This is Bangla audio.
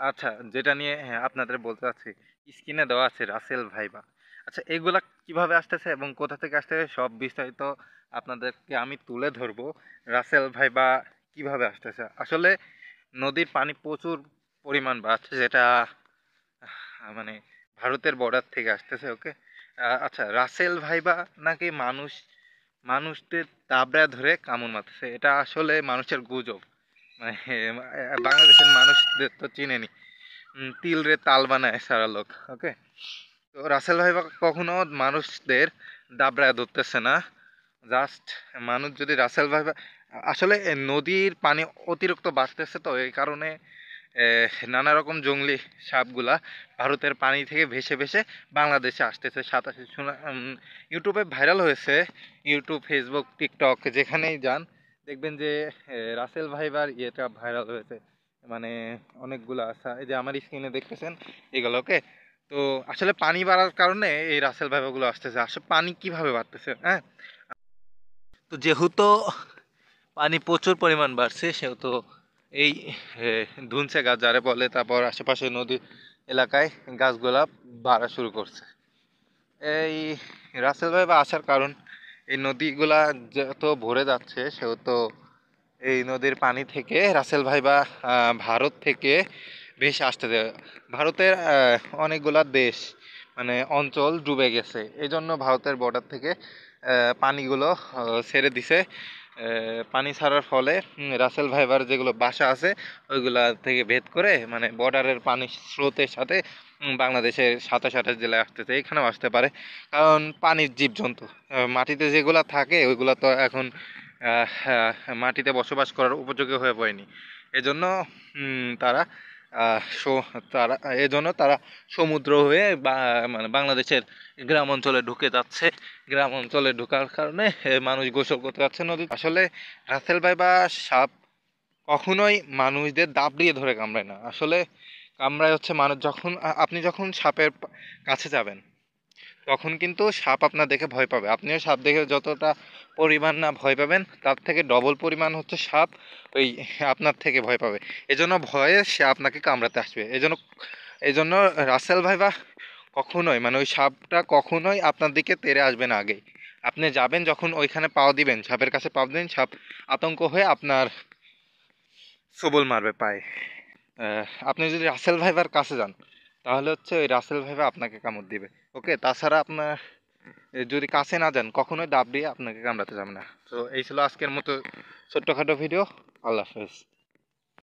আচ্ছা, যেটা নিয়ে আপনাদের বলতে চাচ্ছি, স্ক্রিনে দেওয়া আছে রাসেল ভাইবা। আচ্ছা, এগুলা কিভাবে আসতেছে এবং কোথা থেকে আসতেছে সব বিস্তারিত আপনাদেরকে আমি তুলে ধরবো। রাসেল ভাইবা কিভাবে আসতেছে? আসলে নদীর পানি প্রচুর পরিমাণ বাড়ছে, যেটা মানে ভারতের বর্ডার থেকে আসতেছে। ওকে। আচ্ছা, রাসেল ভাইবা নাকি মানুষদের তাবড়া ধরে কামড় মারতেছে, এটা আসলে মানুষের গুজব। মানে বাংলাদেশের মানুষদের তো চিনেনি, তিল রে তাল বানায় সারা লোক। ওকে। তো রাসেল ভাই কখনো মানুষদের দাবড়ায় ধরতেছে না। জাস্ট মানুষ যদি রাসেল ভাই আসলে নদীর পানি অতিরিক্ত বাড়তেছে, তো এই কারণে নানা রকম জংলি সাপগুলা ভারতের পানি থেকে ভেসে ভেসে বাংলাদেশে আসতেছে সাতাশে শোনা। ইউটিউবে ভাইরাল হয়েছে, ইউটিউব, ফেসবুক, টিকটক যেখানেই যান দেখবেন যে রাসেল ভাইবার ইয়েটা ভাইরাল হয়েছে। মানে অনেকগুলো আছে, এই যে আমার স্ক্রিনে দেখতেছেন এগুলোকে। তো আসলে পানি বাড়ার কারণে এই রাসেল ভাইবাগুলো আসতেছে। আসলে পানি কিভাবে বাড়তেছে, হ্যাঁ? তো যেহেতু পানি প্রচুর পরিমাণ বাড়ছে, সেহেতু এই ধুনছে গাছ যারে বলে, তারপর আশেপাশে নদী এলাকায় গাছগুলা বাড়া শুরু করছে। এই রাসেল ভাইবা আসার কারণ, এই নদীগুলা যত ভরে যাচ্ছে সেহেতু এই নদীর পানি থেকে রাসেল ভাইবা ভারত থেকে ভেসে আসতেছে। ভারতের অনেকগুলা দেশ মানে অঞ্চল ডুবে গেছে, এই জন্য ভারতের বর্ডার থেকে পানিগুলো ছেড়ে দিছে। পানি ছাড়ার ফলে রাসেল ভাইবার যেগুলো বাসা আছে ওইগুলা থেকে ভেদ করে মানে বর্ডারের পানি স্রোতের সাথে বাংলাদেশের 27-28 জেলায় আসতেছে, এখানেও আসতে পারে। কারণ পানির জীবজন্তু মাটিতে যেগুলা থাকে ওইগুলা তো এখন মাটিতে বসবাস করার উপযোগী হয়ে পড়েনি। এজন্য তারা তারা এজন্য তারা সমুদ্র হয়ে মানে বাংলাদেশের গ্রাম অঞ্চলে ঢুকে যাচ্ছে। গ্রাম অঞ্চলে ঢোকার কারণে মানুষ গোসল করতে যাচ্ছে নদী। আসলে রাসেল ভাইবা সাপ কখনোই মানুষদের দাবড়িয়ে ধরে কামড়ায় না। আসলে কামড়ায় হচ্ছে মানুষ যখন আপনি যখন সাপের কাছে যাবেন তখন কিন্তু সাপ আপনার দেখে ভয় পাবে। আপনিও সাপ দেখে যতটা পরিমাণ না ভয় পাবেন, তার থেকে ডবল পরিমাণ হচ্ছে সাপ ওই আপনার থেকে ভয় পাবে। এজন্য ভয়ে সে আপনাকে কামড়াতে আসবে। এই জন্য রাসেল ভাইবা কখনোই মানে ওই সাপটা কখনোই আপনার দিকে তেড়ে আসবে না আগেই। আপনি যাবেন যখন ওইখানে পাও দিবেন, সাপের কাছে পাও দিবেন, সাপ আতঙ্ক হয়ে আপনার সবল মারবে পায়ে। আপনি যদি রাসেল ভাইবার কাছে যান তাহলে হচ্ছে ওই রাসেল ভাইবা আপনাকে কামড় দিবে। ওকে। তাছাড়া আপনার যদি কাছে না যান কখনোই ডাব দিয়ে আপনাকে কামড়াতে যাবে না। তো এই ছিল আজকের মতো ছোট্টখাটো ভিডিও। আল্লাহ হাফেজ।